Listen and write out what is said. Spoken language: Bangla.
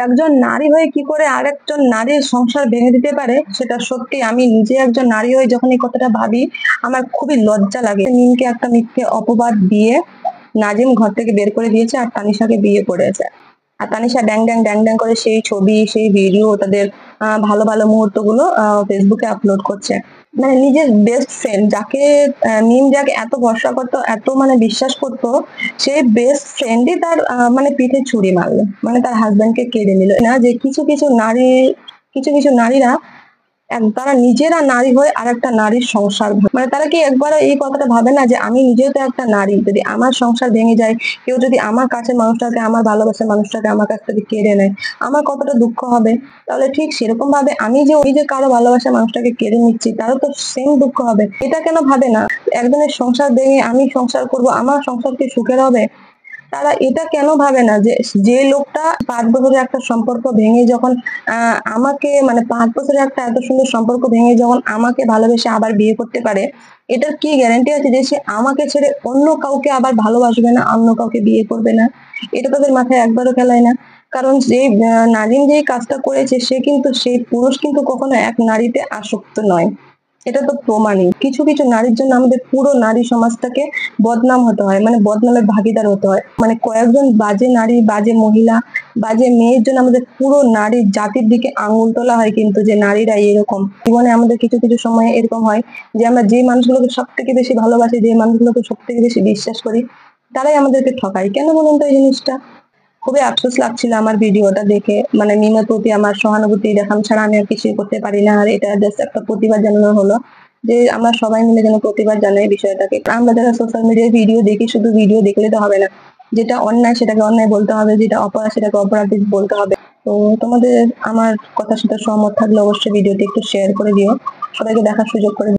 একজন নারী হয়ে কি করে আরেকজন নারীর সংসার ভেঙে দিতে পারে, সেটা সত্যি আমি নিজে একজন নারী হয়ে যখন এই কথাটা ভাবি আমার খুবই লজ্জা লাগে। নিমকে একটা মিথ্যে অপবাদ দিয়ে নাজিম ঘর থেকে বের করে দিয়েছে আর তানিশাকে বিয়ে করেছে। আর তানিশা ড্যাং ড্যাং ড্যাং ড্যাং করে সেই ছবি সেই ভিডিও তাদের ভালো ভালো মুহূর্ত গুলো ফেসবুকে আপলোড করছে। মানে নিজের বেস্ট ফ্রেন্ড যাকে মিম যাকে এত ভরসা করতো, এত মানে বিশ্বাস করতো, সেই বেস্ট ফ্রেন্ডই তার মানে পিঠে ছুরি মারলো, মানে তার হাজবেন্ডকে কেড়ে নিল। না যে কিছু কিছু নারী, কিছু কিছু নারীরা তারা নিজেরা নারী হয়ে আর একটা নারীর সংসার মানে তারা কি একবারও এই কথাটা ভাবে না যে আমি নিজেও তো একটা নারী, যদি আমার সংসার ভেঙে যায়, কেউ যদি আমার কাছের মানুষটাকে, আমার ভালোবাসার মানুষটাকে আমার কাছ থেকে কেড়ে নেয়, আমার কতটা দুঃখ হবে। তাহলে ঠিক সেরকম ভাবে আমি যে ওই যে কারো ভালোবাসার মানুষটাকে কেড়ে নিচ্ছি, তারও তো সেম দুঃখ হবে। এটা কেন ভাবে না একজনের সংসার ভেঙে আমি সংসার করব, আমার সংসার কি সুখের হবে? তারা এটা কেন ভাবে না যে যে লোকটা 5 বছরের একটা সম্পর্ক ভেঙে যখন আমাকে মানে 5 বছরের একটা এত সুন্দর সম্পর্ক ভেঙে যখন আমাকে ভালোবেসে আবার বিয়ে করতে পারে, এটার কি গ্যারান্টি আছে যে সে আমাকে ছেড়ে অন্য কাউকে আবার ভালোবাসবে না, অন্য কাউকে বিয়ে করবে না? এটা তাদের মাথায় একবারও খেলায় না। কারণ যে নাজিম যে কাজটা করেছে, সে কিন্তু সেই পুরুষ কিন্তু কখনো এক নারীতে আসক্ত নয়। এটা তো প্রমাণই। কিছু কিছু নারীর জন্য আমাদের পুরো নারী সমাজটাকে বদনাম হতে হয়, মানে বদনামের ভাগিদার হতে হয়। মানে কয়েকজন বাজে নারী, বাজে মহিলা, বাজে মেয়ের জন্য আমাদের পুরো নারী জাতির দিকে আঙুল তোলা হয়, কিন্তু যে নারীরা এরকম। জীবনে আমাদের কিছু কিছু সময় এরকম হয় যে আমরা যে মানুষগুলোকে সব থেকে বেশি ভালোবাসি, যে মানুষগুলোকে সব থেকে বেশি বিশ্বাস করি, তারাই আমাদেরকে ঠকায়। কেন বলুন তো এই জিনিসটা? খুবই আফসোস লাগছিল আমার ভিডিওটা দেখে। মানে মিমের প্রতি আমার সহানুভূতি দেখানো ছাড়া আমি আর কিছুই করতে পারি না। আর এটা জাস্ট একটা প্রতিবাদ জানানো হলো যে আমরা সবাই মিলে যেন প্রতিবাদ জানাই বিষয়টাকে। আমরা যারা সোশ্যাল মিডিয়ায় ভিডিও দেখি, শুধু ভিডিও দেখলে তো হবে না, যেটা অন্যায় সেটাকে অন্যায় বলতে হবে, যেটা অপরাধ সেটাকে অপরাধ বলতে হবে। তো তোমাদের আমার কথার সাথে সহমত থাকলে অবশ্যই ভিডিওটি একটু শেয়ার করে দিও, সবাইকে দেখার সুযোগ করে দিও।